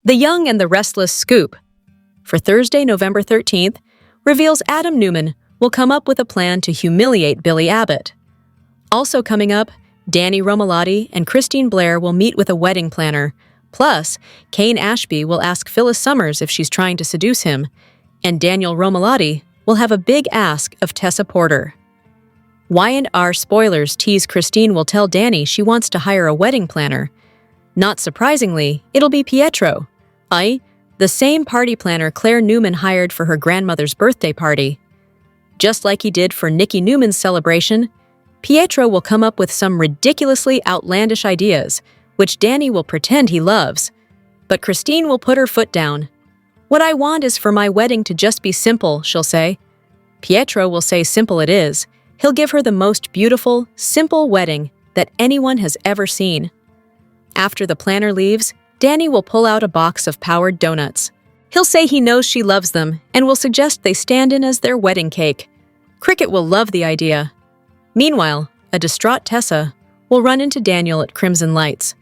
The Young and the Restless scoop for Thursday, November 13th, reveals Adam Newman will come up with a plan to humiliate Billy Abbott. Also coming up, Danny Romalotti and Christine Blair will meet with a wedding planner. Plus, Kane Ashby will ask Phyllis Summers if she's trying to seduce him, and Daniel Romalotti will have a big ask of Tessa Porter. Y&R spoilers tease Christine will tell Danny she wants to hire a wedding planner. Not surprisingly, it'll be Pietro, the same party planner Claire Newman hired for her grandmother's birthday party. Just like he did for Nikki Newman's celebration, Pietro will come up with some ridiculously outlandish ideas, which Danny will pretend he loves. But Christine will put her foot down. "What I want is for my wedding to just be simple," she'll say. Pietro will say simple it is. He'll give her the most beautiful, simple wedding that anyone has ever seen. After the planner leaves, Danny will pull out a box of Powered donuts. He'll say he knows she loves them and will suggest they stand in as their wedding cake. Cricket will love the idea. Meanwhile, a distraught Tessa will run into Daniel at Crimson Lights.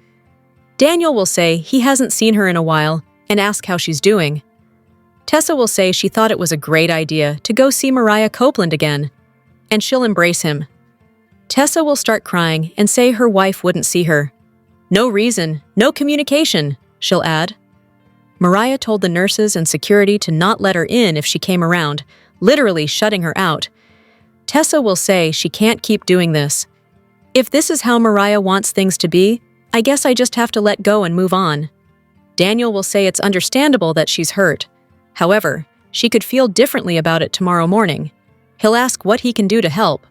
Daniel will say he hasn't seen her in a while and ask how she's doing. Tessa will say she thought it was a great idea to go see Mariah Copeland again, and she'll embrace him. Tessa will start crying and say her wife wouldn't see her. "No reason, no communication," she'll add. Mariah told the nurses and security to not let her in if she came around, literally shutting her out. Tessa will say she can't keep doing this. "If this is how Mariah wants things to be, I guess I just have to let go and move on." Daniel will say it's understandable that she's hurt. However, she could feel differently about it tomorrow morning. He'll ask what he can do to help.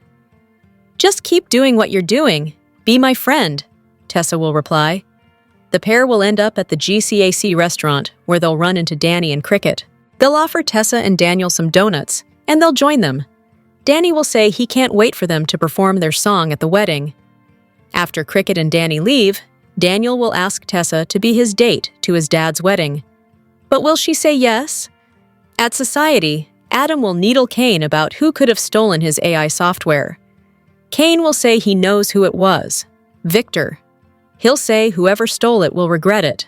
"Just keep doing what you're doing. Be my friend," Tessa will reply. The pair will end up at the GCAC restaurant, where they'll run into Danny and Cricket. They'll offer Tessa and Daniel some donuts, and they'll join them. Danny will say he can't wait for them to perform their song at the wedding. After Cricket and Danny leave, Daniel will ask Tessa to be his date to his dad's wedding. But will she say yes? At Society, Adam will needle Kane about who could have stolen his AI software. Kane will say he knows who it was, Victor. He'll say whoever stole it will regret it.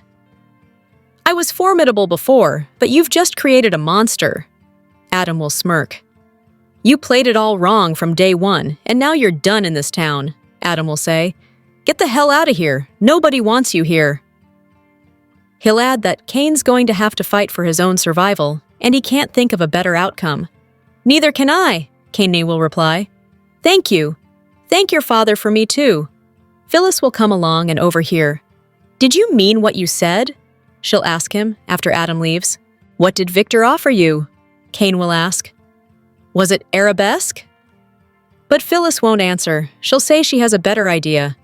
"I was formidable before, but you've just created a monster." Adam will smirk. "You played it all wrong from day one, and now you're done in this town," Adam will say. "Get the hell out of here. Nobody wants you here." He'll add that Kane's going to have to fight for his own survival, and he can't think of a better outcome. "Neither can I," Kane will reply. "Thank you. Thank your father for me too." Phyllis will come along and overhear. "Did you mean what you said?" she'll ask him after Adam leaves. "What did Victor offer you?" Kane will ask. "Was it arabesque?" But Phyllis won't answer. She'll say she has a better idea.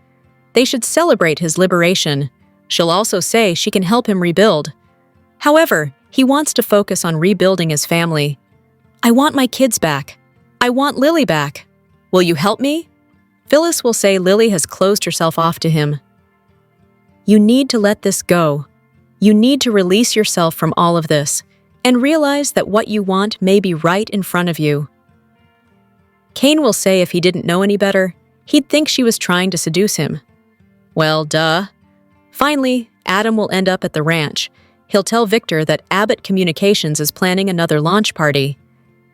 They should celebrate his liberation. She'll also say she can help him rebuild. However, he wants to focus on rebuilding his family. "I want my kids back. I want Lily back. Will you help me?" Phyllis will say Lily has closed herself off to him. "You need to let this go. You need to release yourself from all of this and realize that what you want may be right in front of you." Kane will say if he didn't know any better, he'd think she was trying to seduce him. Well, duh. Finally, Adam will end up at the ranch. He'll tell Victor that Abbott Communications is planning another launch party.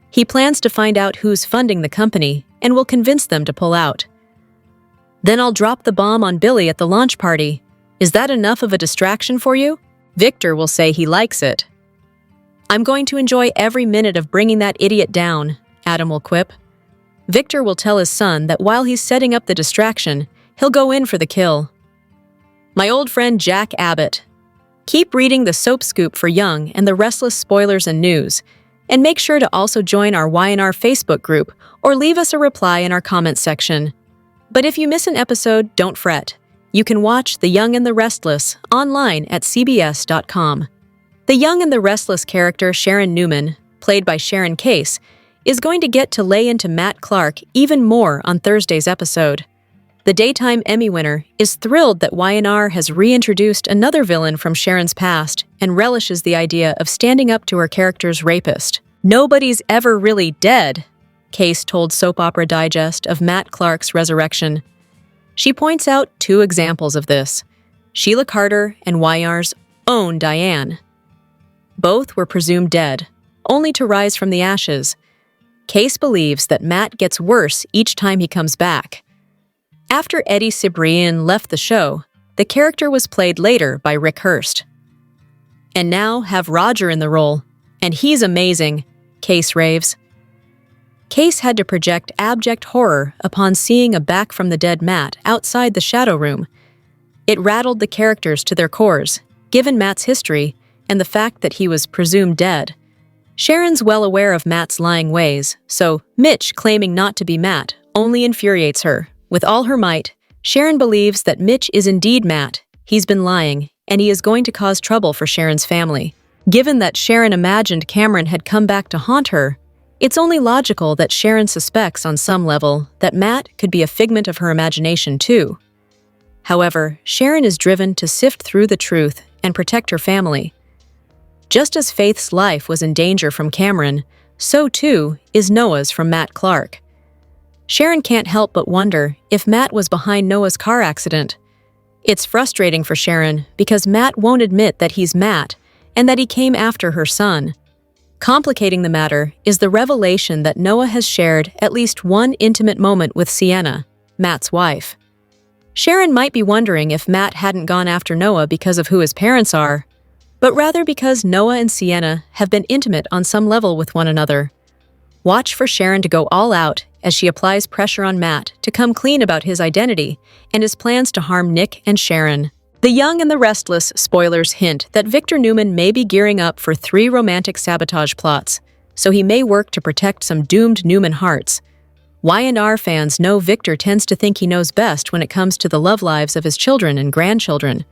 He plans to find out who's funding the company and will convince them to pull out. "Then I'll drop the bomb on Billy at the launch party. Is that enough of a distraction for you?" Victor will say he likes it. "I'm going to enjoy every minute of bringing that idiot down," Adam will quip. Victor will tell his son that while he's setting up the distraction, he'll go in for the kill. My old friend Jack Abbott. Keep reading the Soap Scoop for Young and the Restless spoilers and news, and make sure to also join our Y&R Facebook group or leave us a reply in our comments section. But if you miss an episode, don't fret. You can watch The Young and the Restless online at cbs.com. The Young and the Restless character Sharon Newman, played by Sharon Case, is going to get to lay into Matt Clark even more on Thursday's episode. The Daytime Emmy winner is thrilled that Y&R has reintroduced another villain from Sharon's past and relishes the idea of standing up to her character's rapist. "Nobody's ever really dead," Case told Soap Opera Digest of Matt Clark's resurrection. She points out two examples of this: Sheila Carter and Y&R's own Diane. Both were presumed dead, only to rise from the ashes. Case believes that Matt gets worse each time he comes back. After Eddie Cibrian left the show, the character was played later by Rick Hurst. And now have Roger in the role, and he's amazing, Case raves. Case had to project abject horror upon seeing a back-from-the-dead Matt outside the shadow room. It rattled the characters to their cores, given Matt's history and the fact that he was presumed dead. Sharon's well aware of Matt's lying ways, so Mitch claiming not to be Matt only infuriates her. With all her might, Sharon believes that Mitch is indeed Matt. He's been lying, and he is going to cause trouble for Sharon's family. Given that Sharon imagined Cameron had come back to haunt her, it's only logical that Sharon suspects on some level that Matt could be a figment of her imagination too. However, Sharon is driven to sift through the truth and protect her family. Just as Faith's life was in danger from Cameron, so too is Noah's from Matt Clark. Sharon can't help but wonder if Matt was behind Noah's car accident. It's frustrating for Sharon because Matt won't admit that he's Matt and that he came after her son. Complicating the matter is the revelation that Noah has shared at least one intimate moment with Sienna, Matt's wife. Sharon might be wondering if Matt hadn't gone after Noah because of who his parents are, but rather because Noah and Sienna have been intimate on some level with one another. Watch for Sharon to go all out as she applies pressure on Matt to come clean about his identity and his plans to harm Nick and Sharon. The Young and the Restless spoilers hint that Victor Newman may be gearing up for 3 romantic sabotage plots, so he may work to protect some doomed Newman hearts. Y&R fans know Victor tends to think he knows best when it comes to the love lives of his children and grandchildren.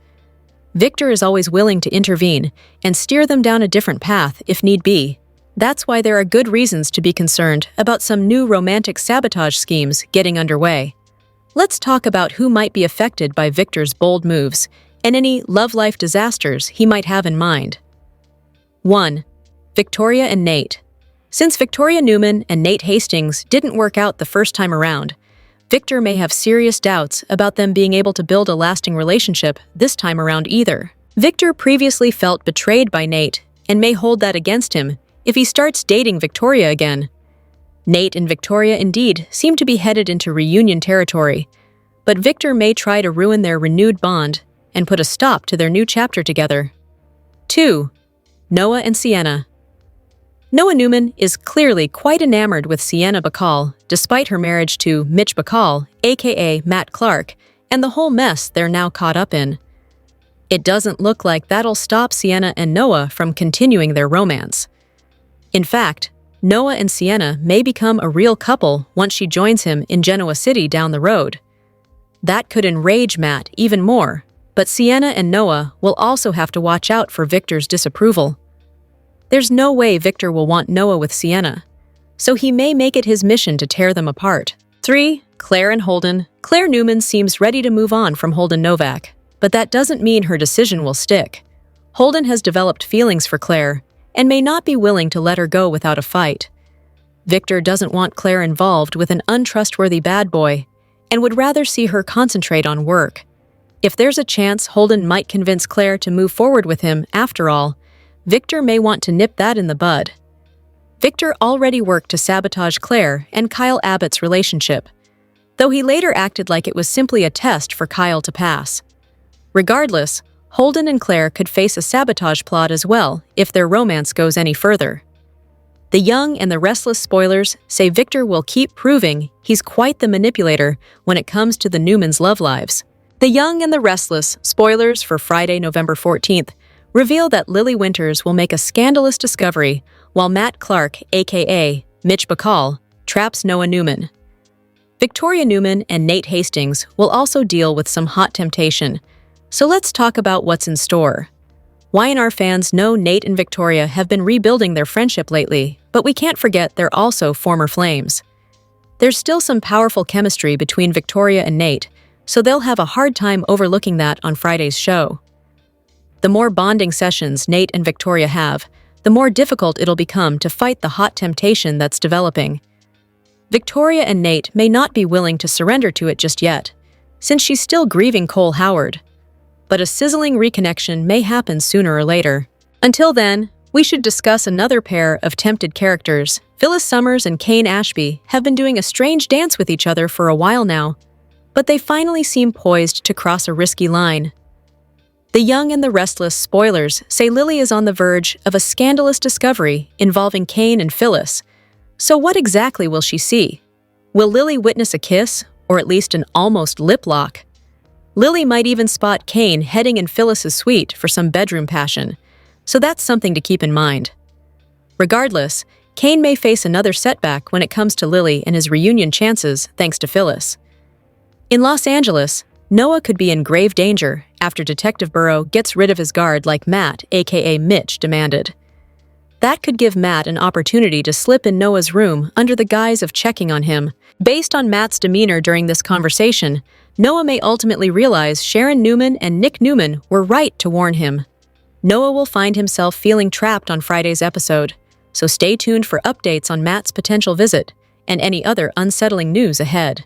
Victor is always willing to intervene and steer them down a different path if need be. That's why there are good reasons to be concerned about some new romantic sabotage schemes getting underway. Let's talk about who might be affected by Victor's bold moves and any love-life disasters he might have in mind. 1. Victoria and Nate. Since Victoria Newman and Nate Hastings didn't work out the first time around, Victor may have serious doubts about them being able to build a lasting relationship this time around either. Victor previously felt betrayed by Nate and may hold that against him if he starts dating Victoria again. Nate and Victoria indeed seem to be headed into reunion territory, but Victor may try to ruin their renewed bond and put a stop to their new chapter together. 2. Noah and Sienna. Noah Newman is clearly quite enamored with Sienna Bacall, despite her marriage to Mitch Bacall, aka Matt Clark, and the whole mess they're now caught up in. It doesn't look like that'll stop Sienna and Noah from continuing their romance. In fact, Noah and Sienna may become a real couple once she joins him in Genoa City down the road. That could enrage Matt even more, but Sienna and Noah will also have to watch out for Victor's disapproval. There's no way Victor will want Noah with Sienna, so he may make it his mission to tear them apart. 3. Claire and Holden. Claire Newman seems ready to move on from Holden Novak, but that doesn't mean her decision will stick. Holden has developed feelings for Claire and may not be willing to let her go without a fight. Victor doesn't want Claire involved with an untrustworthy bad boy and would rather see her concentrate on work. If there's a chance Holden might convince Claire to move forward with him after all, Victor may want to nip that in the bud. Victor already worked to sabotage Claire and Kyle Abbott's relationship, though he later acted like it was simply a test for Kyle to pass. Regardless, Holden and Claire could face a sabotage plot as well if their romance goes any further. The Young and the Restless spoilers say Victor will keep proving he's quite the manipulator when it comes to the Newmans' love lives. The Young and the Restless spoilers for Friday, November 14th reveal that Lily Winters will make a scandalous discovery while Matt Clark, aka Mitch Bacall, traps Noah Newman. Victoria Newman and Nate Hastings will also deal with some hot temptation, so let's talk about what's in store. Y&R fans know Nate and Victoria have been rebuilding their friendship lately, but we can't forget they're also former flames. There's still some powerful chemistry between Victoria and Nate, so they'll have a hard time overlooking that on Friday's show. The more bonding sessions Nate and Victoria have, the more difficult it'll become to fight the hot temptation that's developing. Victoria and Nate may not be willing to surrender to it just yet, since she's still grieving Cole Howard. but a sizzling reconnection may happen sooner or later. Until then, we should discuss another pair of tempted characters. Phyllis Summers and Kane Ashby have been doing a strange dance with each other for a while now, but they finally seem poised to cross a risky line. The Young and the Restless spoilers say Lily is on the verge of a scandalous discovery involving Kane and Phyllis. So what exactly will she see? Will Lily witness a kiss, or at least an almost lip lock? Lily might even spot Kane heading in Phyllis's suite for some bedroom passion, so that's something to keep in mind. Regardless, Kane may face another setback when it comes to Lily and his reunion chances thanks to Phyllis. In Los Angeles, Noah could be in grave danger after Detective Burrow gets rid of his guard like Matt, aka Mitch, demanded. That could give Matt an opportunity to slip in Noah's room under the guise of checking on him. Based on Matt's demeanor during this conversation, Noah may ultimately realize Sharon Newman and Nick Newman were right to warn him. Noah will find himself feeling trapped on Friday's episode, so stay tuned for updates on Matt's potential visit and any other unsettling news ahead.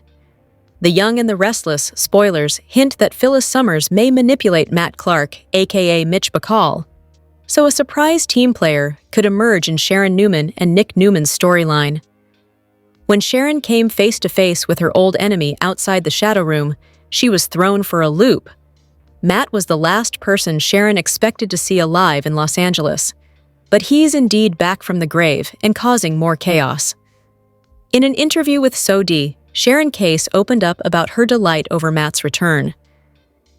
The Young and the Restless spoilers hint that Phyllis Summers may manipulate Matt Clark, aka Mitch Bacall, so a surprise team player could emerge in Sharon Newman and Nick Newman's storyline. When Sharon came face-to-face with her old enemy outside the Shadow Room, she was thrown for a loop. Matt was the last person Sharon expected to see alive in Los Angeles, but he's indeed back from the grave and causing more chaos. In an interview with SoD, Sharon Case opened up about her delight over Matt's return.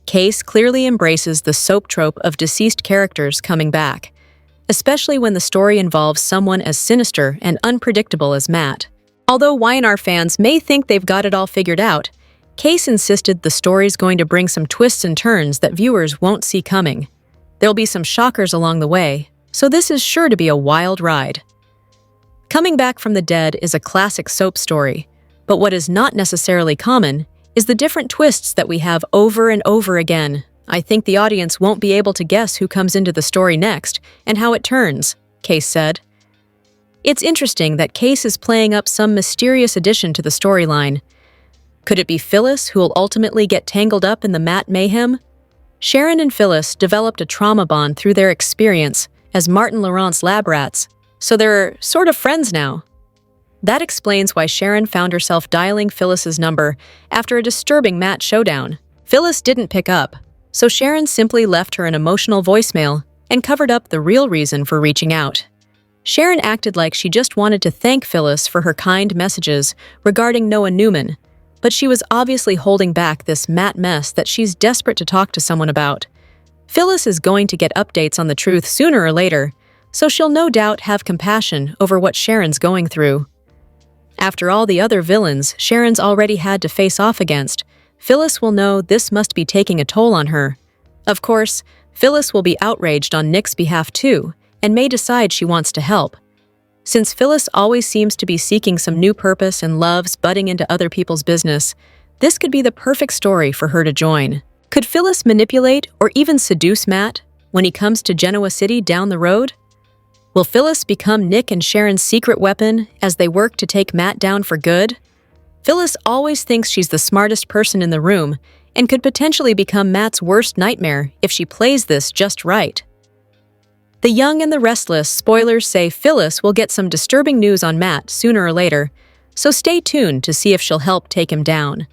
Case clearly embraces the soap trope of deceased characters coming back, especially when the story involves someone as sinister and unpredictable as Matt. Although Y&R fans may think they've got it all figured out, Case insisted the story's going to bring some twists and turns that viewers won't see coming. There'll be some shockers along the way, so this is sure to be a wild ride. Coming Back from the Dead is a classic soap story, but what is not necessarily common is the different twists that we have over and over again. I think the audience won't be able to guess who comes into the story next and how it turns, Case said. It's interesting that Case is playing up some mysterious addition to the storyline. Could it be Phyllis who will ultimately get tangled up in the Matt mayhem? Sharon and Phyllis developed a trauma bond through their experience as Martin Laurent's lab rats, so they're sort of friends now. That explains why Sharon found herself dialing Phyllis's number after a disturbing Matt showdown. Phyllis didn't pick up, so Sharon simply left her an emotional voicemail and covered up the real reason for reaching out. Sharon acted like she just wanted to thank Phyllis for her kind messages regarding Noah Newman, but she was obviously holding back this Matt mess that she's desperate to talk to someone about. Phyllis is going to get updates on the truth sooner or later, so she'll no doubt have compassion over what Sharon's going through. After all the other villains Sharon's already had to face off against, Phyllis will know this must be taking a toll on her. Of course, Phyllis will be outraged on Nick's behalf too, and may decide she wants to help. Since Phyllis always seems to be seeking some new purpose and loves butting into other people's business, this could be the perfect story for her to join. Could Phyllis manipulate or even seduce Matt when he comes to Genoa City down the road? Will Phyllis become Nick and Sharon's secret weapon as they work to take Matt down for good? Phyllis always thinks she's the smartest person in the room and could potentially become Matt's worst nightmare if she plays this just right. The Young and the Restless spoilers say Phyllis will get some disturbing news on Matt sooner or later, so stay tuned to see if she'll help take him down.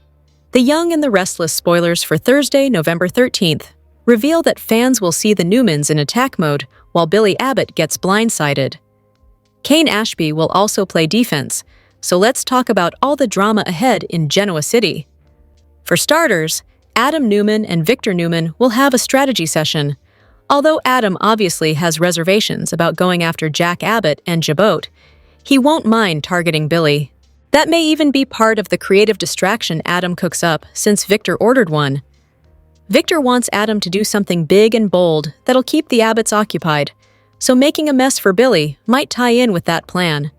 The Young and the Restless spoilers for Thursday, November 13th, reveal that fans will see the Newmans in attack mode while Billy Abbott gets blindsided. Kane Ashby will also play defense, so let's talk about all the drama ahead in Genoa City. For starters, Adam Newman and Victor Newman will have a strategy session. Although Adam obviously has reservations about going after Jack Abbott and Jabot, he won't mind targeting Billy. That may even be part of the creative distraction Adam cooks up since Victor ordered one. Victor wants Adam to do something big and bold that'll keep the Abbotts occupied, so making a mess for Billy might tie in with that plan.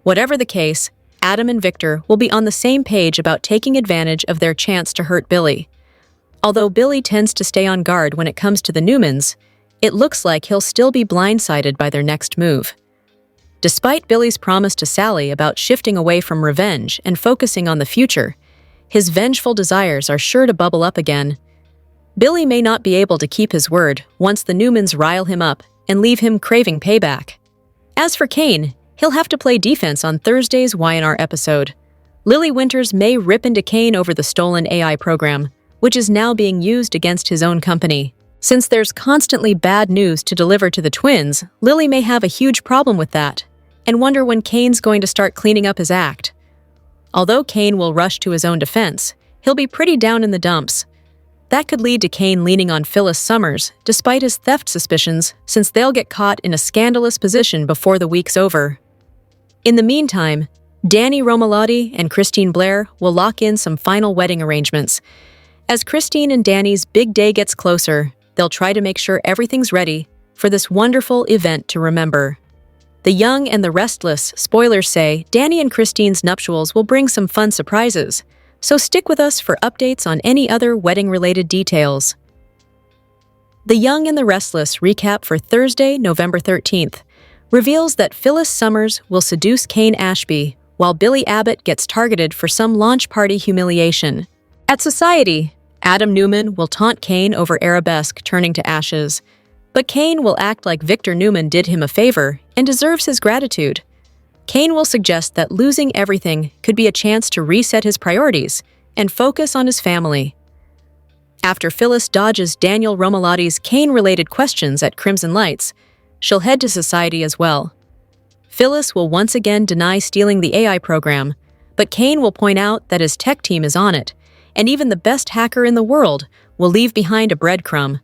Whatever the case, Adam and Victor will be on the same page about taking advantage of their chance to hurt Billy. Although Billy tends to stay on guard when it comes to the Newmans, it looks like he'll still be blindsided by their next move. Despite Billy's promise to Sally about shifting away from revenge and focusing on the future, his vengeful desires are sure to bubble up again. Billy may not be able to keep his word once the Newmans rile him up and leave him craving payback. As for Kane, he'll have to play defense on Thursday's Y&R episode. Lily Winters may rip into Kane over the stolen AI program, which is now being used against his own company. Since there's constantly bad news to deliver to the twins, Lily may have a huge problem with that, and wonder when Kane's going to start cleaning up his act. Although Kane will rush to his own defense, he'll be pretty down in the dumps. That could lead to Kane leaning on Phyllis Summers, despite his theft suspicions, since they'll get caught in a scandalous position before the week's over. In the meantime, Danny Romalotti and Christine Blair will lock in some final wedding arrangements. As Christine and Danny's big day gets closer, they'll try to make sure everything's ready for this wonderful event to remember. The Young and the Restless spoilers say Danny and Christine's nuptials will bring some fun surprises, so stick with us for updates on any other wedding-related details. The Young and the Restless recap for Thursday, November 13th, reveals that Phyllis Summers will seduce Kane Ashby, while Billy Abbott gets targeted for some launch party humiliation. At Society, Adam Newman will taunt Kane over Arabesque turning to ashes, but Kane will act like Victor Newman did him a favor and deserves his gratitude. Kane will suggest that losing everything could be a chance to reset his priorities and focus on his family. After Phyllis dodges Daniel Romalotti's Kane-related questions at Crimson Lights, she'll head to Society as well. Phyllis will once again deny stealing the AI program, but Kane will point out that his tech team is on it, and even the best hacker in the world will leave behind a breadcrumb.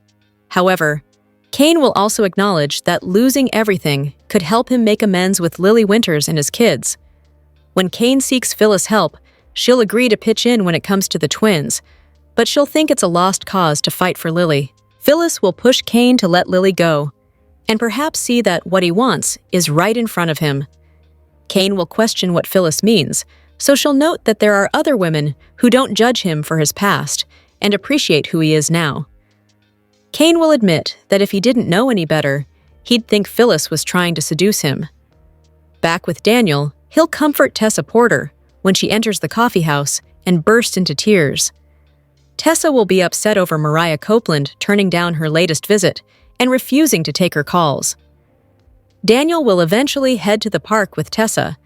However, Kane will also acknowledge that losing everything could help him make amends with Lily Winters and his kids. When Kane seeks Phyllis' help, she'll agree to pitch in when it comes to the twins, but she'll think it's a lost cause to fight for Lily. Phyllis will push Kane to let Lily go, and perhaps see that what he wants is right in front of him. Kane will question what Phyllis means, so she'll note that there are other women who don't judge him for his past and appreciate who he is now. Kane will admit that if he didn't know any better, he'd think Phyllis was trying to seduce him. Back with Daniel, he'll comfort Tessa Porter when she enters the coffee house and bursts into tears. Tessa will be upset over Mariah Copeland turning down her latest visit and refusing to take her calls. Daniel will eventually head to the park with Tessa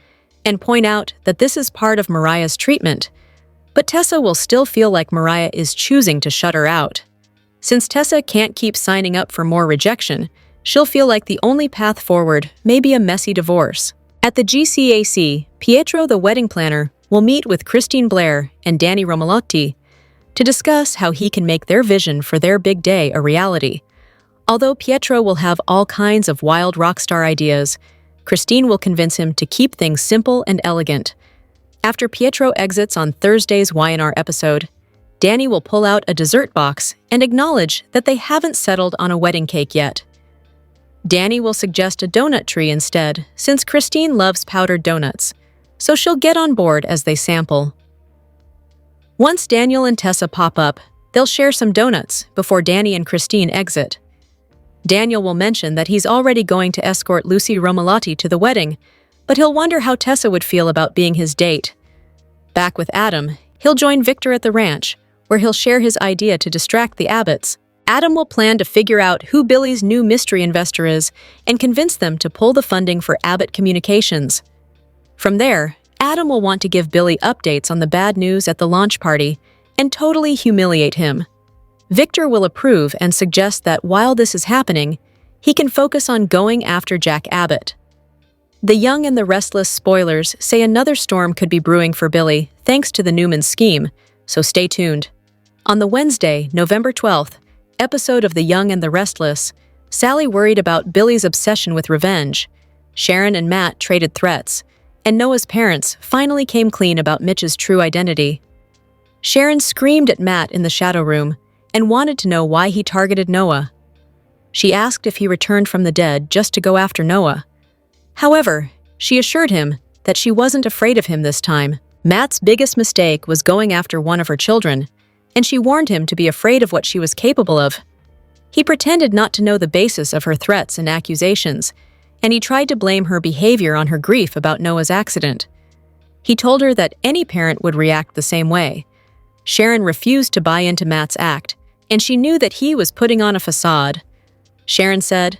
and point out that this is part of Mariah's treatment, but Tessa will still feel like Mariah is choosing to shut her out. Since Tessa can't keep signing up for more rejection, she'll feel like the only path forward may be a messy divorce. At the GCAC, Pietro the wedding planner will meet with Christine Blair and Danny Romalotti to discuss how he can make their vision for their big day a reality. Although Pietro will have all kinds of wild rock star ideas, Christine will convince him to keep things simple and elegant. After Pietro exits on Thursday's Y&R episode, Danny will pull out a dessert box and acknowledge that they haven't settled on a wedding cake yet. Danny will suggest a donut tree instead, since Christine loves powdered donuts, so she'll get on board as they sample. Once Daniel and Tessa pop up, they'll share some donuts before Danny and Christine exit. Daniel will mention that he's already going to escort Lucy Romalotti to the wedding, but he'll wonder how Tessa would feel about being his date. Back with Adam, he'll join Victor at the ranch, where he'll share his idea to distract the Abbotts. Adam will plan to figure out who Billy's new mystery investor is and convince them to pull the funding for Abbott Communications. From there, Adam will want to give Billy updates on the bad news at the launch party and totally humiliate him. Victor will approve and suggest that while this is happening, he can focus on going after Jack Abbott. The Young and the Restless spoilers say another storm could be brewing for Billy thanks to the Newman scheme, so stay tuned. On the Wednesday, November 12th, episode of The Young and the Restless, Sally worried about Billy's obsession with revenge. Sharon and Matt traded threats, and Noah's parents finally came clean about Mitch's true identity. Sharon screamed at Matt in the shadow room and wanted to know why he targeted Noah. She asked if he returned from the dead just to go after Noah. However, she assured him that she wasn't afraid of him this time. Matt's biggest mistake was going after one of her children, and she warned him to be afraid of what she was capable of. He pretended not to know the basis of her threats and accusations, and he tried to blame her behavior on her grief about Noah's accident. He told her that any parent would react the same way. Sharon refused to buy into Matt's act and she knew that he was putting on a facade. Sharon said,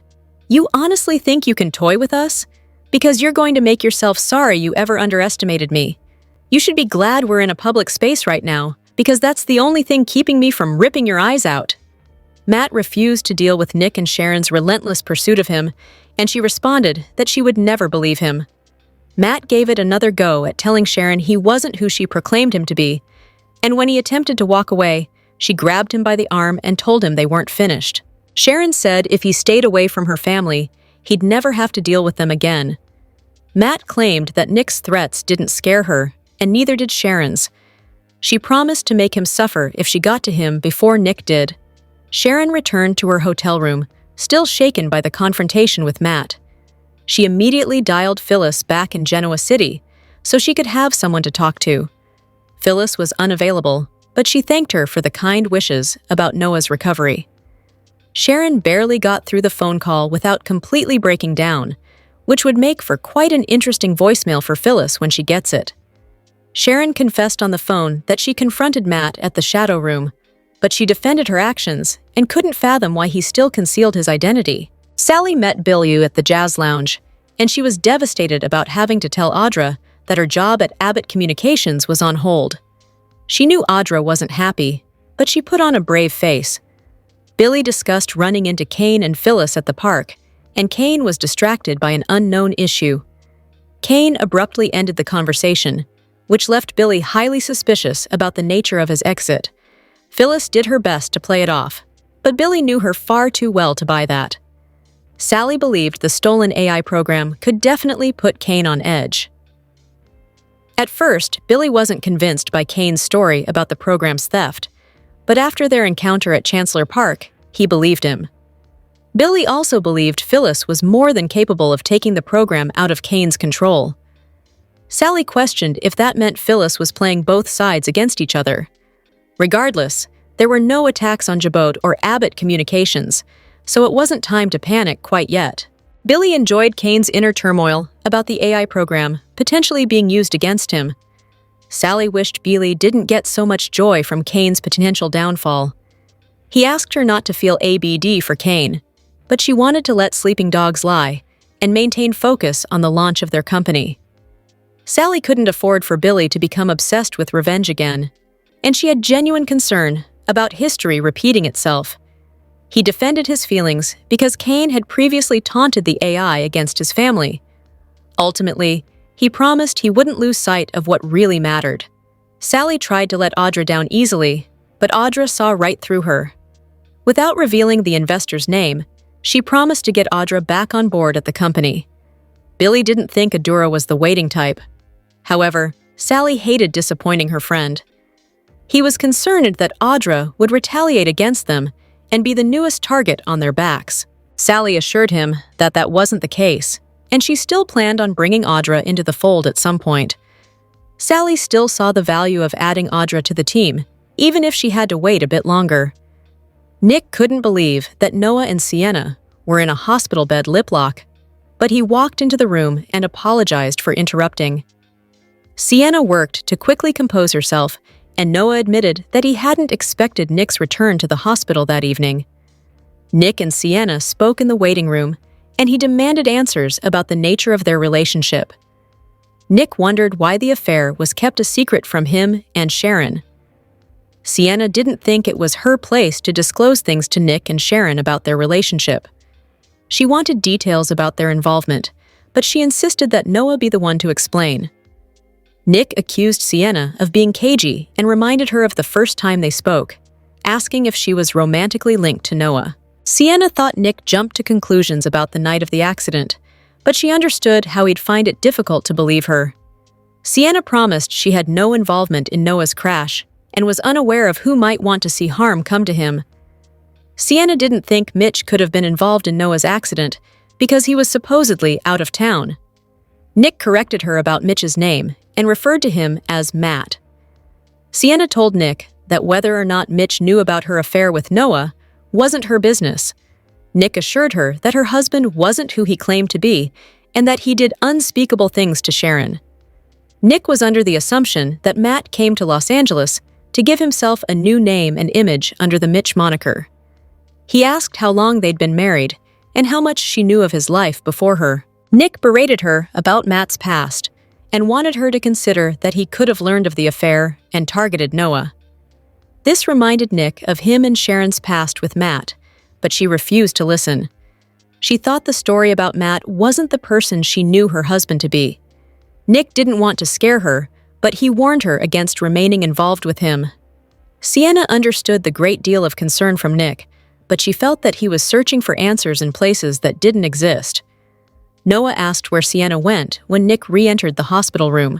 "You honestly think you can toy with us? Because you're going to make yourself sorry you ever underestimated me. You should be glad we're in a public space right now, because that's the only thing keeping me from ripping your eyes out." Matt refused to deal with Nick and Sharon's relentless pursuit of him, and she responded that she would never believe him. Matt gave it another go at telling Sharon he wasn't who she proclaimed him to be, and when he attempted to walk away, she grabbed him by the arm and told him they weren't finished. Sharon said if he stayed away from her family, he'd never have to deal with them again. Matt claimed that Nick's threats didn't scare her, and neither did Sharon's. She promised to make him suffer if she got to him before Nick did. Sharon returned to her hotel room, still shaken by the confrontation with Matt. She immediately dialed Phyllis back in Genoa City so she could have someone to talk to. Phyllis was unavailable, but she thanked her for the kind wishes about Noah's recovery. Sharon barely got through the phone call without completely breaking down, which would make for quite an interesting voicemail for Phyllis when she gets it. Sharon confessed on the phone that she confronted Matt at the shadow room, but she defended her actions and couldn't fathom why he still concealed his identity. Sally met Billy at the jazz lounge, and she was devastated about having to tell Audra that her job at Abbott Communications was on hold. She knew Audra wasn't happy, but she put on a brave face. Billy discussed running into Kane and Phyllis at the park, and Kane was distracted by an unknown issue. Kane abruptly ended the conversation, which left Billy highly suspicious about the nature of his exit. Phyllis did her best to play it off, but Billy knew her far too well to buy that. Sally believed the stolen AI program could definitely put Kane on edge. At first, Billy wasn't convinced by Kane's story about the program's theft, but after their encounter at Chancellor Park, he believed him. Billy also believed Phyllis was more than capable of taking the program out of Kane's control. Sally questioned if that meant Phyllis was playing both sides against each other. Regardless, there were no attacks on Jabot or Abbott Communications, so it wasn't time to panic quite yet. Billy enjoyed Kane's inner turmoil about the AI program potentially being used against him. Sally wished Billy didn't get so much joy from Kane's potential downfall. He asked her not to feel ABD for Kane, but she wanted to let sleeping dogs lie and maintain focus on the launch of their company. Sally couldn't afford for Billy to become obsessed with revenge again, and she had genuine concern about history repeating itself. He defended his feelings because Kane had previously taunted the AI against his family. Ultimately, he promised he wouldn't lose sight of what really mattered. Sally tried to let Audra down easily, but Audra saw right through her. Without revealing the investor's name, she promised to get Audra back on board at the company. Billy didn't think Adura was the waiting type. However, Sally hated disappointing her friend. He was concerned that Audra would retaliate against them and be the newest target on their backs. Sally assured him that that wasn't the case, and she still planned on bringing Audra into the fold at some point. Sally still saw the value of adding Audra to the team, even if she had to wait a bit longer. Nick couldn't believe that Noah and Sienna were in a hospital bed lip lock, but he walked into the room and apologized for interrupting. Sienna worked to quickly compose herself, and Noah admitted that he hadn't expected Nick's return to the hospital that evening. Nick and Sienna spoke in the waiting room, and he demanded answers about the nature of their relationship. Nick wondered why the affair was kept a secret from him and Sharon. Sienna didn't think it was her place to disclose things to Nick and Sharon about their relationship. She wanted details about their involvement, but she insisted that Noah be the one to explain. Nick accused Sienna of being cagey and reminded her of the first time they spoke, asking if she was romantically linked to Noah. Sienna thought Nick jumped to conclusions about the night of the accident, but she understood how he'd find it difficult to believe her. Sienna promised she had no involvement in Noah's crash and was unaware of who might want to see harm come to him. Sienna didn't think Mitch could have been involved in Noah's accident because he was supposedly out of town. Nick corrected her about Mitch's name and referred to him as Matt. Sienna told Nick that whether or not Mitch knew about her affair with Noah wasn't her business. Nick assured her that her husband wasn't who he claimed to be and that he did unspeakable things to Sharon. Nick was under the assumption that Matt came to Los Angeles to give himself a new name and image under the Mitch moniker. He asked how long they'd been married and how much she knew of his life before her. Nick berated her about Matt's past and wanted her to consider that he could have learned of the affair and targeted Noah. This reminded Nick of him and Sharon's past with Matt, but she refused to listen. She thought the story about Matt wasn't the person she knew her husband to be. Nick didn't want to scare her, but he warned her against remaining involved with him. Sienna understood the great deal of concern from Nick, but she felt that he was searching for answers in places that didn't exist. Noah asked where Sienna went when Nick re-entered the hospital room.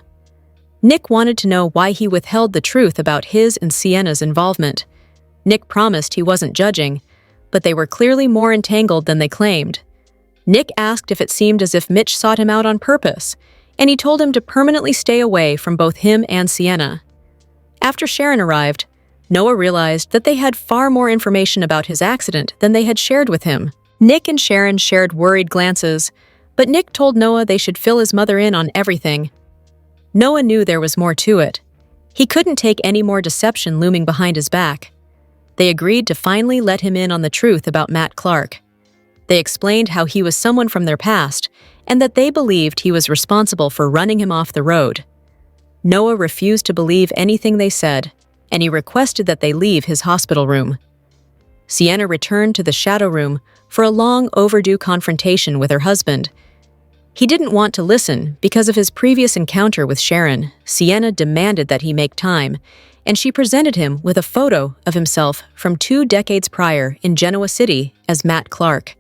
Nick wanted to know why he withheld the truth about his and Sienna's involvement. Nick promised he wasn't judging, but they were clearly more entangled than they claimed. Nick asked if it seemed as if Mitch sought him out on purpose, and he told him to permanently stay away from both him and Sienna. After Sharon arrived, Noah realized that they had far more information about his accident than they had shared with him. Nick and Sharon shared worried glances, but Nick told Noah they should fill his mother in on everything. Noah knew there was more to it. He couldn't take any more deception looming behind his back. They agreed to finally let him in on the truth about Matt Clark. They explained how he was someone from their past and that they believed he was responsible for running him off the road. Noah refused to believe anything they said, and he requested that they leave his hospital room. Sienna returned to the shadow room for a long overdue confrontation with her husband. He didn't want to listen because of his previous encounter with Sharon. Sienna demanded that he make time, and she presented him with a photo of himself from 2 decades prior in Genoa City as Matt Clark.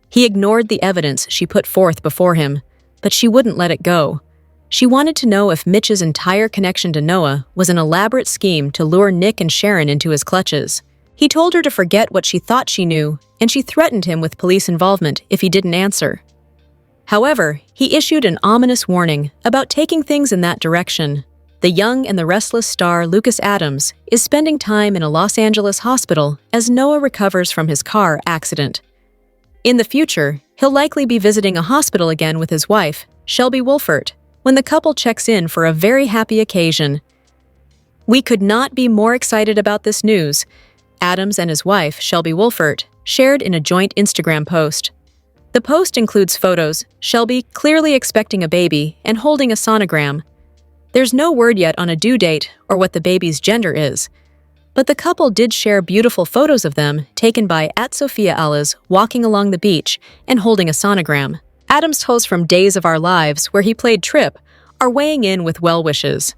He ignored the evidence she put forth before him, but she wouldn't let it go. She wanted to know if Mitch's entire connection to Noah was an elaborate scheme to lure Nick and Sharon into his clutches. He told her to forget what she thought she knew, and she threatened him with police involvement if he didn't answer. However, he issued an ominous warning about taking things in that direction. The young and the restless star Lucas Adams is spending time in a Los Angeles hospital as Noah recovers from his car accident. In the future, he'll likely be visiting a hospital again with his wife, Shelby Wolfert, when the couple checks in for a very happy occasion. "We could not be more excited about this news," Adams and his wife, Shelby Wolfert, shared in a joint Instagram post. The post includes photos, Shelby clearly expecting a baby and holding a sonogram. There's no word yet on a due date or what the baby's gender is, but the couple did share beautiful photos of them taken by @SophiaAllas walking along the beach and holding a sonogram. Adam's hosts from Days of Our Lives, where he played Trip, are weighing in with well wishes.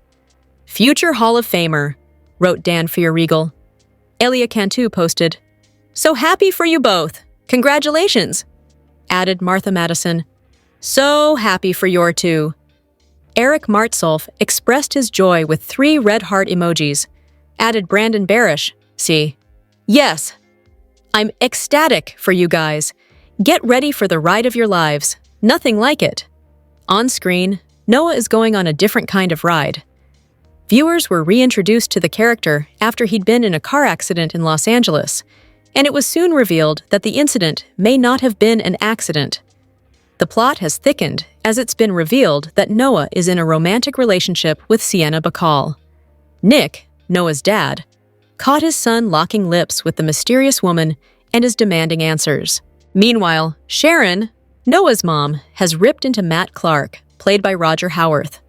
"Future Hall of Famer," wrote Dan Fioregal. Elia Cantu posted, "So happy for you both. Congratulations," added Martha Madison. "So happy for your two." Eric Martsolf expressed his joy with 3 red heart emojis, added Brandon Barish, "See. Yes. I'm ecstatic for you guys. Get ready for the ride of your lives. Nothing like it." On screen, Noah is going on a different kind of ride. Viewers were reintroduced to the character after he'd been in a car accident in Los Angeles, and it was soon revealed that the incident may not have been an accident. The plot has thickened as it's been revealed that Noah is in a romantic relationship with Sienna Bacall. Nick, Noah's dad, caught his son locking lips with the mysterious woman and is demanding answers. Meanwhile, Sharon, Noah's mom, has ripped into Matt Clark, played by Roger Howarth.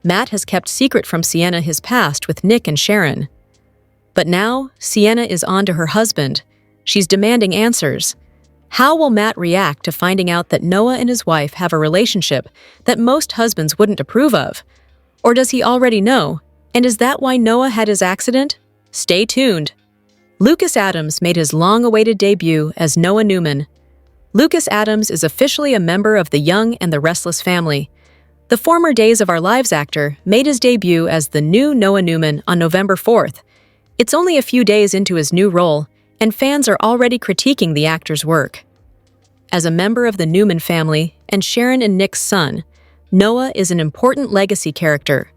Matt has kept secret from Sienna his past with Nick and Sharon. But now, Sienna is on to her husband. She's demanding answers. How will Matt react to finding out that Noah and his wife have a relationship that most husbands wouldn't approve of? Or does he already know? And is that why Noah had his accident? Stay tuned. Lucas Adams made his long-awaited debut as Noah Newman. Lucas Adams is officially a member of the Young and the Restless family. The former Days of Our Lives actor made his debut as the new Noah Newman on November 4th. It's only a few days into his new role, and fans are already critiquing the actor's work. As a member of the Newman family and Sharon and Nick's son, Noah is an important legacy character.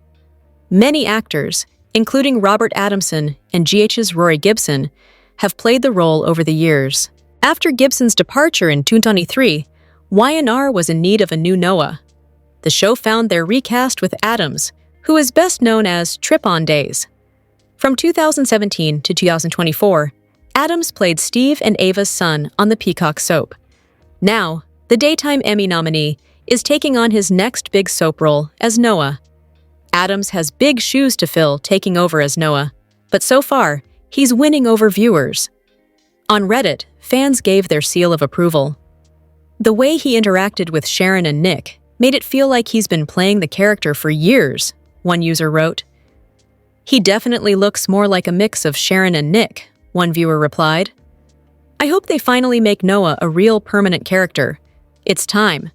Many actors, including Robert Adamson and GH's Rory Gibson, have played the role over the years. After Gibson's departure in 2023, Y&R was in need of a new Noah. The show found their recast with Adams, who is best known as Trip on Days. From 2017 to 2024, Adams played Steve and Ava's son on the Peacock soap. Now, the Daytime Emmy nominee is taking on his next big soap role as Noah. Adams has big shoes to fill taking over as Noah, but so far, he's winning over viewers. On Reddit, fans gave their seal of approval. The way he interacted with Sharon and Nick made it feel like he's been playing the character for years, one user wrote. He definitely looks more like a mix of Sharon and Nick, one viewer replied. I hope they finally make Noah a real permanent character. It's time.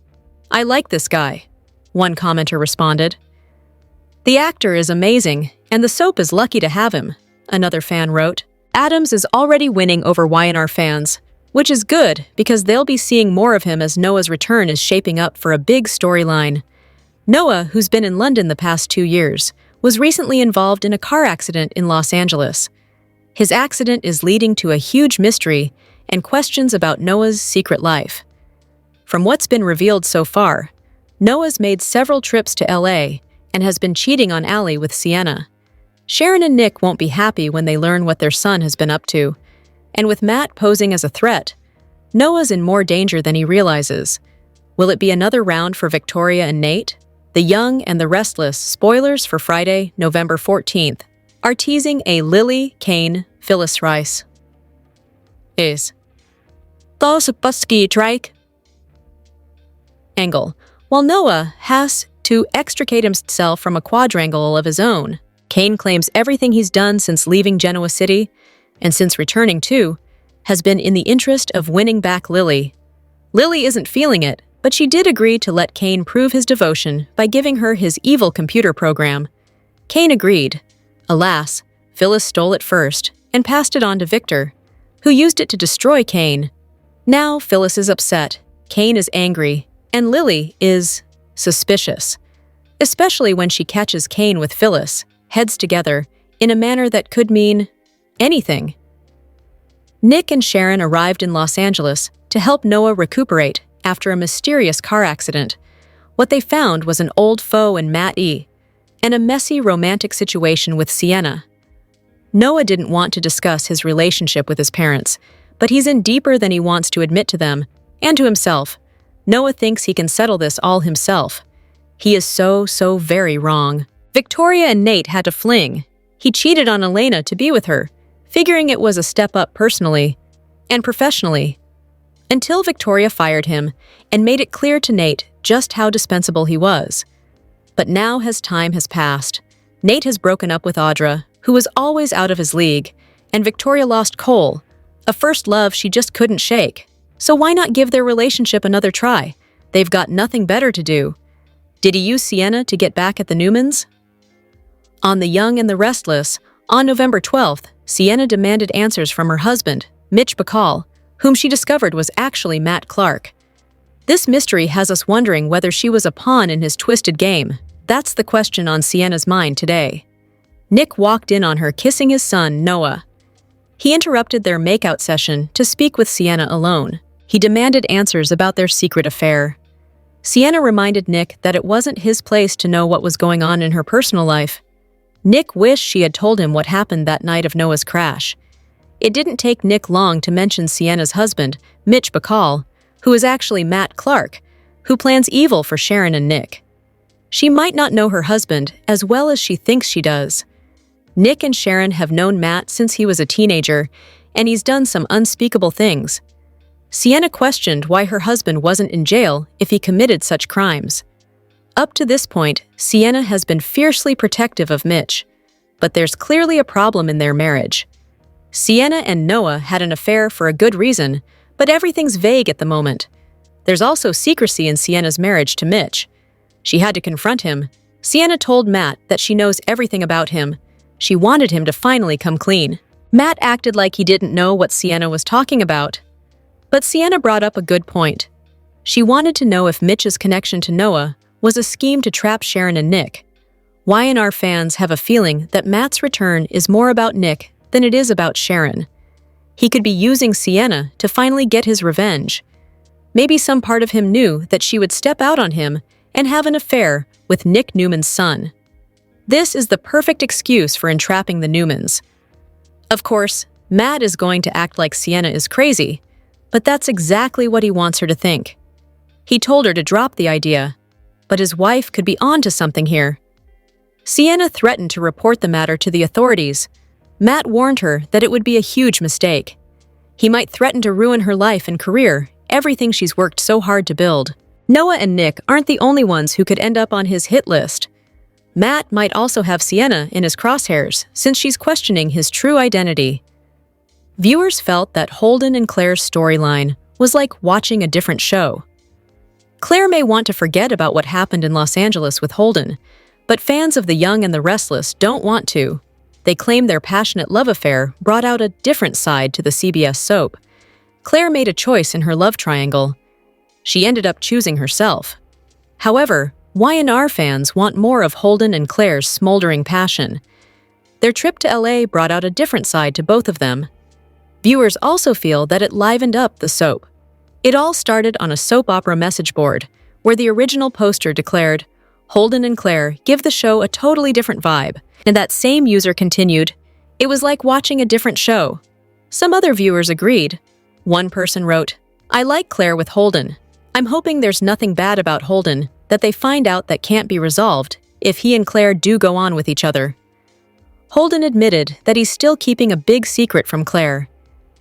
I like this guy, one commenter responded. The actor is amazing, and the soap is lucky to have him, another fan wrote. Adams is already winning over Y&R fans, which is good because they'll be seeing more of him as Noah's return is shaping up for a big storyline. Noah, who's been in London the past 2 years, was recently involved in a car accident in Los Angeles. His accident is leading to a huge mystery and questions about Noah's secret life. From what's been revealed so far, Noah's made several trips to LA and has been cheating on Allie with Sienna. Sharon and Nick won't be happy when they learn what their son has been up to. And with Matt posing as a threat, Noah's in more danger than he realizes. Will it be another round for Victoria and Nate? The Young and the Restless, spoilers for Friday, November 14th, are teasing a Lily, Kane, Phyllis Rice. Is. Those busky trike. Angle. While Noah has to extricate himself from a quadrangle of his own, Kane claims everything he's done since leaving Genoa City, and since returning too, has been in the interest of winning back Lily. Lily isn't feeling it, but she did agree to let Kane prove his devotion by giving her his evil computer program. Kane agreed. Alas, Phyllis stole it first and passed it on to Victor, who used it to destroy Kane. Now Phyllis is upset, Kane is angry, and Lily is suspicious, especially when she catches Kane with Phyllis, heads together, in a manner that could mean anything. Nick and Sharon arrived in Los Angeles to help Noah recuperate after a mysterious car accident. What they found was an old foe in Matt E. and a messy romantic situation with Sienna. Noah didn't want to discuss his relationship with his parents, but he's in deeper than he wants to admit to them, and to himself. Noah thinks he can settle this all himself. He is so very wrong. Victoria and Nate had to fling. He cheated on Elena to be with her, figuring it was a step up personally and professionally, until Victoria fired him and made it clear to Nate just how dispensable he was. But now, as time has passed, Nate has broken up with Audra, who was always out of his league, and Victoria lost Cole, a first love she just couldn't shake. So why not give their relationship another try? They've got nothing better to do. Did he use Sienna to get back at the Newmans? On The Young and the Restless, on November 12th, Sienna demanded answers from her husband, Mitch Bacall, whom she discovered was actually Matt Clark. This mystery has us wondering whether she was a pawn in his twisted game. That's the question on Sienna's mind today. Nick walked in on her kissing his son, Noah. He interrupted their makeout session to speak with Sienna alone. He demanded answers about their secret affair. Sienna reminded Nick that it wasn't his place to know what was going on in her personal life. Nick wished she had told him what happened that night of Noah's crash. It didn't take Nick long to mention Sienna's husband, Mitch Bacall, who is actually Matt Clark, who plans evil for Sharon and Nick. She might not know her husband as well as she thinks she does. Nick and Sharon have known Matt since he was a teenager, and he's done some unspeakable things. Sienna questioned why her husband wasn't in jail if he committed such crimes. Up to this point, Sienna has been fiercely protective of Mitch, but there's clearly a problem in their marriage. Sienna and Noah had an affair for a good reason, but everything's vague at the moment. There's also secrecy in Sienna's marriage to Mitch. She had to confront him. Sienna told Matt that she knows everything about him. She wanted him to finally come clean. Matt acted like he didn't know what Sienna was talking about. But Sienna brought up a good point. She wanted to know if Mitch's connection to Noah was a scheme to trap Sharon and Nick. Y&R fans have a feeling that Matt's return is more about Nick than it is about Sharon. He could be using Sienna to finally get his revenge. Maybe some part of him knew that she would step out on him and have an affair with Nick Newman's son. This is the perfect excuse for entrapping the Newmans. Of course, Matt is going to act like Sienna is crazy, but that's exactly what he wants her to think. He told her to drop the idea, but his wife could be onto something here. Sienna threatened to report the matter to the authorities. Matt warned her that it would be a huge mistake. He might threaten to ruin her life and career, everything she's worked so hard to build. Noah and Nick aren't the only ones who could end up on his hit list. Matt might also have Sienna in his crosshairs, since she's questioning his true identity. Viewers felt that Holden and Claire's storyline was like watching a different show. Claire may want to forget about what happened in Los Angeles with Holden, but fans of The Young and the Restless don't want to. They claim their passionate love affair brought out a different side to the CBS soap. Claire made a choice in her love triangle. She ended up choosing herself. However, Y&R fans want more of Holden and Claire's smoldering passion. Their trip to LA brought out a different side to both of them. Viewers also feel that it livened up the soap. It all started on a soap opera message board, where the original poster declared, "Holden and Claire give the show a totally different vibe," and that same user continued, "It was like watching a different show." Some other viewers agreed. One person wrote, "I like Claire with Holden. I'm hoping there's nothing bad about Holden that they find out that can't be resolved if he and Claire do go on with each other." Holden admitted that he's still keeping a big secret from Claire.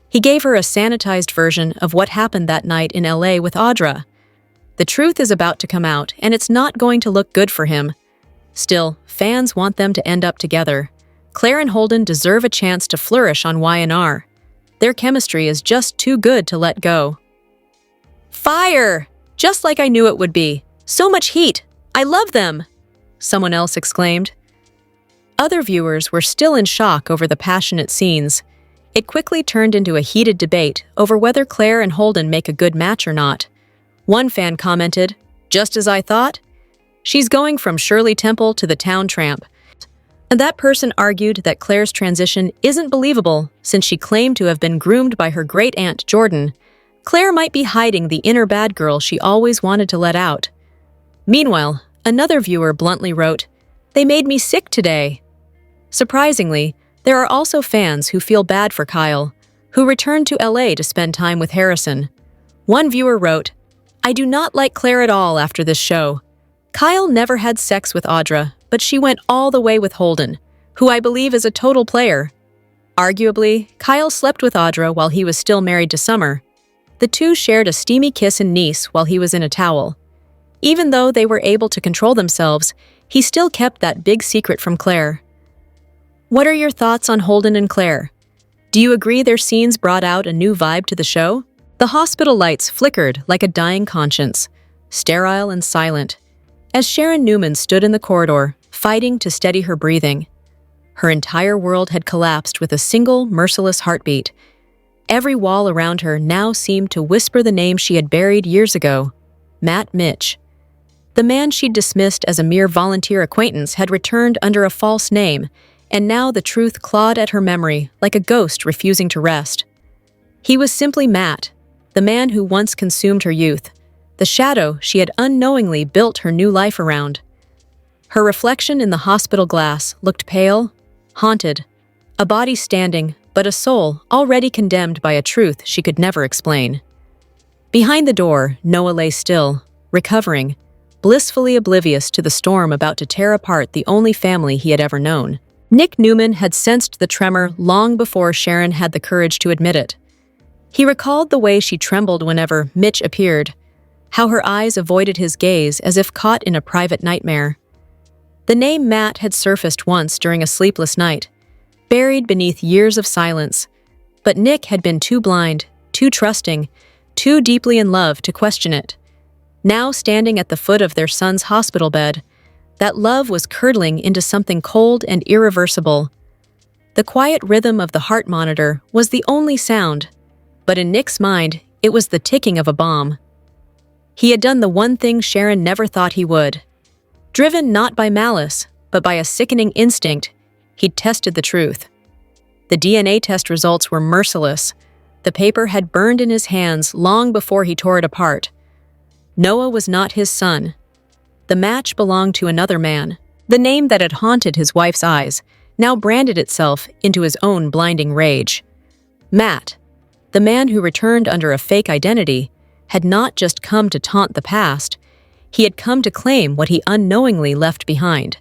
He gave her a sanitized version of what happened that night in LA with Audra. The truth is about to come out, and it's not going to look good for him. Still, fans want them to end up together. Claire and Holden deserve a chance to flourish on Y&R. Their chemistry is just too good to let go. "Fire! Just like I knew it would be. So much heat! I love them!" someone else exclaimed. Other viewers were still in shock over the passionate scenes. It quickly turned into a heated debate over whether Claire and Holden make a good match or not. One fan commented, "Just as I thought. She's going from Shirley Temple to the town tramp." And that person argued that Claire's transition isn't believable since she claimed to have been groomed by her great-aunt Jordan. Claire might be hiding the inner bad girl she always wanted to let out. Meanwhile, another viewer bluntly wrote, "They made me sick today." Surprisingly, there are also fans who feel bad for Kyle, who returned to LA to spend time with Harrison. One viewer wrote, "I do not like Claire at all after this show. Kyle never had sex with Audra, but she went all the way with Holden, who I believe is a total player. Arguably, Kyle slept with Audra while he was still married to Summer. The two shared a steamy kiss in Nice while he was in a towel. Even though they were able to control themselves, he still kept that big secret from Claire." What are your thoughts on Holden and Claire? Do you agree their scenes brought out a new vibe to the show? The hospital lights flickered like a dying conscience, sterile and silent, as Sharon Newman stood in the corridor, fighting to steady her breathing. Her entire world had collapsed with a single, merciless heartbeat. Every wall around her now seemed to whisper the name she had buried years ago, Matt Mitch. The man she'd dismissed as a mere volunteer acquaintance had returned under a false name, and now the truth clawed at her memory like a ghost refusing to rest. He was simply Matt, the man who once consumed her youth, the shadow she had unknowingly built her new life around. Her reflection in the hospital glass looked pale, haunted, a body standing, but a soul already condemned by a truth she could never explain. Behind the door, Noah lay still, recovering, blissfully oblivious to the storm about to tear apart the only family he had ever known. Nick Newman had sensed the tremor long before Sharon had the courage to admit it. He recalled the way she trembled whenever Mitch appeared, how her eyes avoided his gaze as if caught in a private nightmare. The name Matt had surfaced once during a sleepless night, buried beneath years of silence, but Nick had been too blind, too trusting, too deeply in love to question it. Now standing at the foot of their son's hospital bed, that love was curdling into something cold and irreversible. The quiet rhythm of the heart monitor was the only sound, but in Nick's mind, it was the ticking of a bomb. He had done the one thing Sharon never thought he would. Driven not by malice, but by a sickening instinct, he'd tested the truth. The DNA test results were merciless. The paper had burned in his hands long before he tore it apart. Noah was not his son. The match belonged to another man. The name that had haunted his wife's eyes now branded itself into his own blinding rage. Matt, the man who returned under a fake identity, had not just come to taunt the past, he had come to claim what he unknowingly left behind.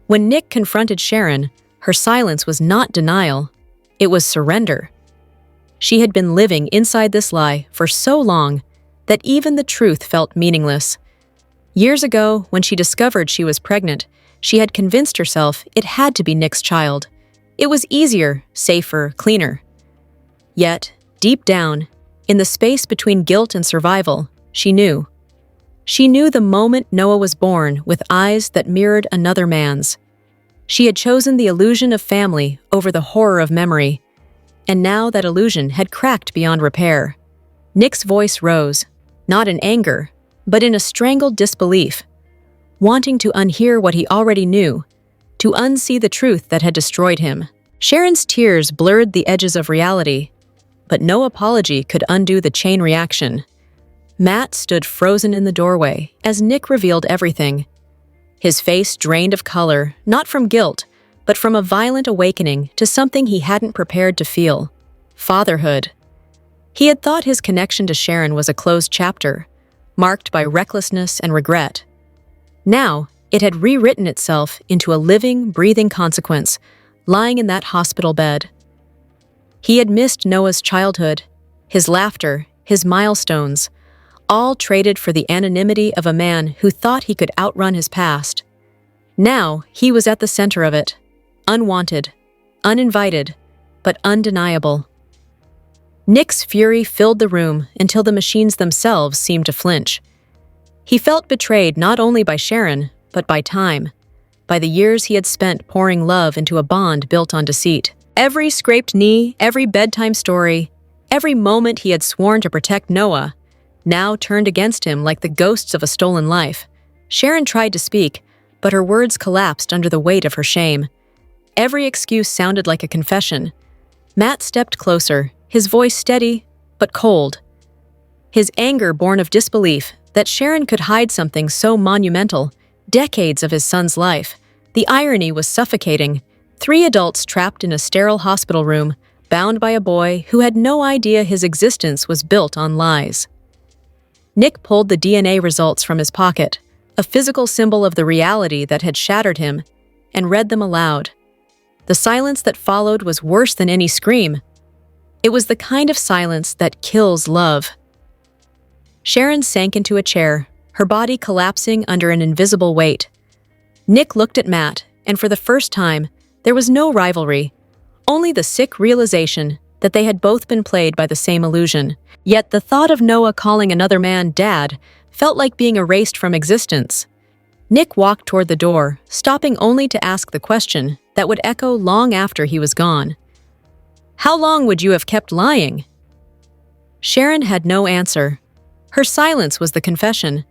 When Nick confronted Sharon, her silence was not denial, it was surrender. She had been living inside this lie for so long that even the truth felt meaningless. Years ago, when she discovered she was pregnant, she had convinced herself it had to be Nick's child. It was easier, safer, cleaner. Yet, deep down, in the space between guilt and survival, she knew. She knew the moment Noah was born with eyes that mirrored another man's. She had chosen the illusion of family over the horror of memory, and now that illusion had cracked beyond repair. Nick's voice rose, not in anger, but in a strangled disbelief, wanting to unhear what he already knew, to unsee the truth that had destroyed him. Sharon's tears blurred the edges of reality, but no apology could undo the chain reaction. Matt stood frozen in the doorway as Nick revealed everything. His face drained of color, not from guilt, but from a violent awakening to something he hadn't prepared to feel: fatherhood. He had thought his connection to Sharon was a closed chapter, marked by recklessness and regret. Now, it had rewritten itself into a living, breathing consequence, lying in that hospital bed. He had missed Noah's childhood, his laughter, his milestones, all traded for the anonymity of a man who thought he could outrun his past. Now, he was at the center of it, unwanted, uninvited, but undeniable. Nick's fury filled the room until the machines themselves seemed to flinch. He felt betrayed not only by Sharon, but by time, by the years he had spent pouring love into a bond built on deceit. Every scraped knee, every bedtime story, every moment he had sworn to protect Noah, now turned against him like the ghosts of a stolen life. Sharon tried to speak, but her words collapsed under the weight of her shame. Every excuse sounded like a confession. Matt stepped closer, his voice steady, but cold. His anger born of disbelief that Sharon could hide something so monumental, decades of his son's life. The irony was suffocating. 3 adults trapped in a sterile hospital room, bound by a boy who had no idea his existence was built on lies. Nick pulled the DNA results from his pocket, a physical symbol of the reality that had shattered him, and read them aloud. The silence that followed was worse than any scream. It was the kind of silence that kills love. Sharon sank into a chair, her body collapsing under an invisible weight. Nick looked at Matt, and for the first time, there was no rivalry, only the sick realization that they had both been played by the same illusion. Yet the thought of Noah calling another man Dad felt like being erased from existence. Nick walked toward the door, stopping only to ask the question that would echo long after he was gone. "How long would you have kept lying?" Sharon had no answer. Her silence was the confession.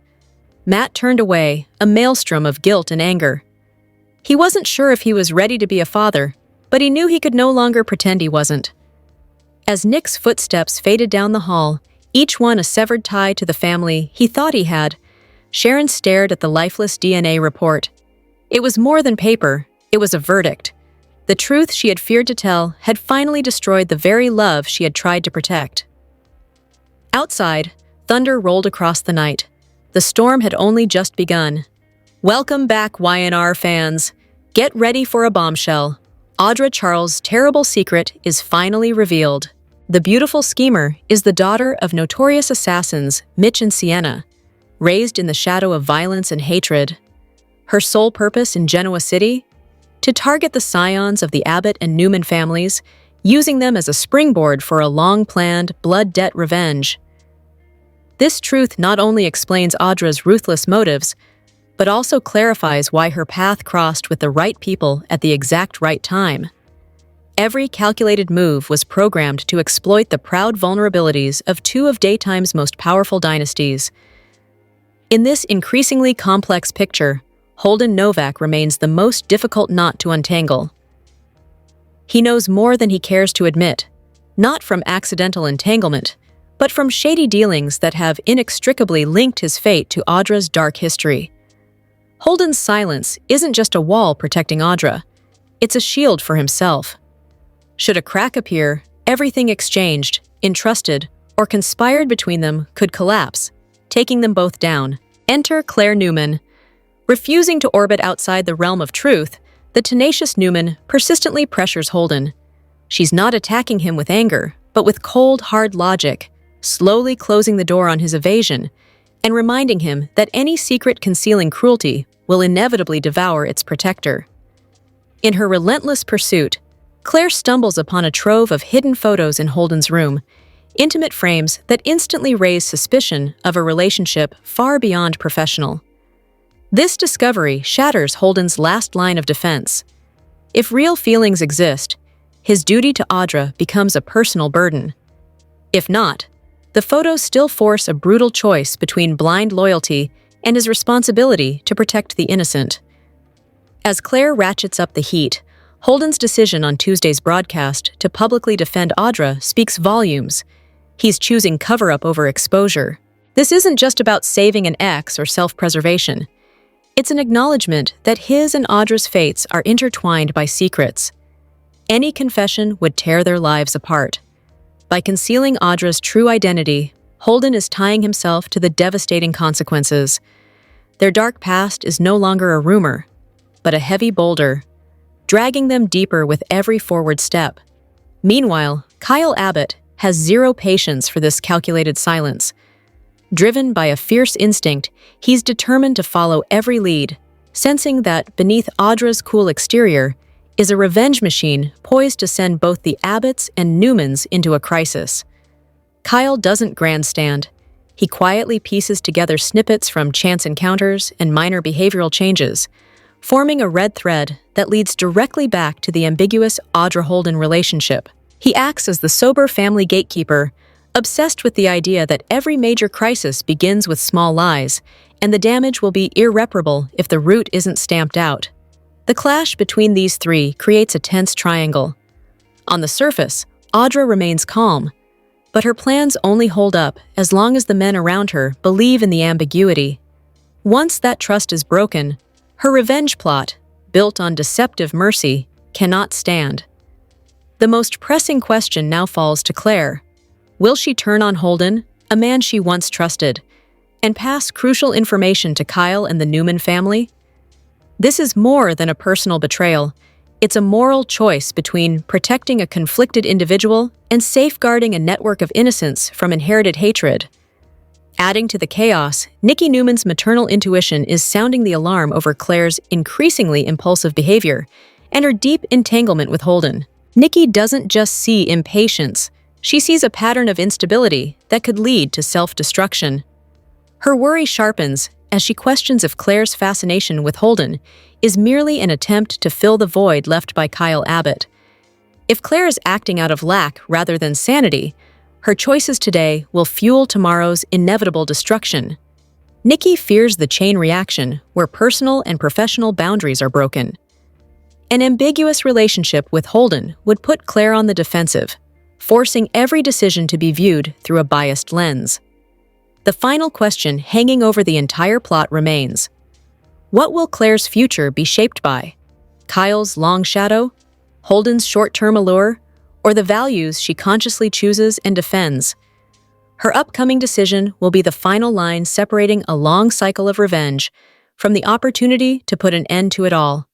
Matt turned away, a maelstrom of guilt and anger. He wasn't sure if he was ready to be a father, but he knew he could no longer pretend he wasn't. As Nick's footsteps faded down the hall, each one a severed tie to the family he thought he had, Sharon stared at the lifeless DNA report. It was more than paper, it was a verdict. The truth she had feared to tell had finally destroyed the very love she had tried to protect. Outside, thunder rolled across the night. The storm had only just begun. Welcome back, YNR fans. Get ready for a bombshell. Audra Charles' terrible secret is finally revealed. The beautiful schemer is the daughter of notorious assassins Mitch and Sienna, raised in the shadow of violence and hatred. Her sole purpose in Genoa City? To target the scions of the Abbott and Newman families, using them as a springboard for a long-planned blood debt revenge. This truth not only explains Audra's ruthless motives, but also clarifies why her path crossed with the right people at the exact right time. Every calculated move was programmed to exploit the proud vulnerabilities of 2 of daytime's most powerful dynasties. In this increasingly complex picture, Holden Novak remains the most difficult knot to untangle. He knows more than he cares to admit, not from accidental entanglement, but from shady dealings that have inextricably linked his fate to Audra's dark history. Holden's silence isn't just a wall protecting Audra. It's a shield for himself. Should a crack appear, everything exchanged, entrusted, or conspired between them could collapse, taking them both down. Enter Claire Newman. Refusing to orbit outside the realm of truth, the tenacious Newman persistently pressures Holden. She's not attacking him with anger, but with cold, hard logic, slowly closing the door on his evasion and reminding him that any secret concealing cruelty will inevitably devour its protector. In her relentless pursuit, Claire stumbles upon a trove of hidden photos in Holden's room, intimate frames that instantly raise suspicion of a relationship far beyond professional. This discovery shatters Holden's last line of defense. If real feelings exist, his duty to Audra becomes a personal burden. If not, the photos still force a brutal choice between blind loyalty and his responsibility to protect the innocent. As Claire ratchets up the heat, Holden's decision on Tuesday's broadcast to publicly defend Audra speaks volumes. He's choosing cover-up over exposure. This isn't just about saving an ex or self-preservation. It's an acknowledgement that his and Audra's fates are intertwined by secrets. Any confession would tear their lives apart. By concealing Audra's true identity, Holden is tying himself to the devastating consequences. Their dark past is no longer a rumor, but a heavy boulder, dragging them deeper with every forward step. Meanwhile, Kyle Abbott has zero patience for this calculated silence. Driven by a fierce instinct, he's determined to follow every lead, sensing that beneath Audra's cool exterior is a revenge machine poised to send both the Abbotts and Newmans into a crisis. Kyle doesn't grandstand. He quietly pieces together snippets from chance encounters and minor behavioral changes, forming a red thread that leads directly back to the ambiguous Audra-Holden relationship. He acts as the sober family gatekeeper, obsessed with the idea that every major crisis begins with small lies, and the damage will be irreparable if the root isn't stamped out. The clash between these three creates a tense triangle. On the surface, Audra remains calm, but her plans only hold up as long as the men around her believe in the ambiguity. Once that trust is broken, her revenge plot, built on deceptive mercy, cannot stand. The most pressing question now falls to Claire. Will she turn on Holden, a man she once trusted, and pass crucial information to Kyle and the Newman family? This is more than a personal betrayal. It's a moral choice between protecting a conflicted individual and safeguarding a network of innocents from inherited hatred. Adding to the chaos, Nikki Newman's maternal intuition is sounding the alarm over Claire's increasingly impulsive behavior and her deep entanglement with Holden. Nikki doesn't just see impatience, she sees a pattern of instability that could lead to self-destruction. Her worry sharpens as she questions if Claire's fascination with Holden is merely an attempt to fill the void left by Kyle Abbott. If Claire is acting out of lack rather than sanity, her choices today will fuel tomorrow's inevitable destruction. Nikki fears the chain reaction where personal and professional boundaries are broken. An ambiguous relationship with Holden would put Claire on the defensive, forcing every decision to be viewed through a biased lens. The final question hanging over the entire plot remains. What will Claire's future be shaped by? Kyle's long shadow? Holden's short-term allure? Or the values she consciously chooses and defends? Her upcoming decision will be the final line separating a long cycle of revenge from the opportunity to put an end to it all.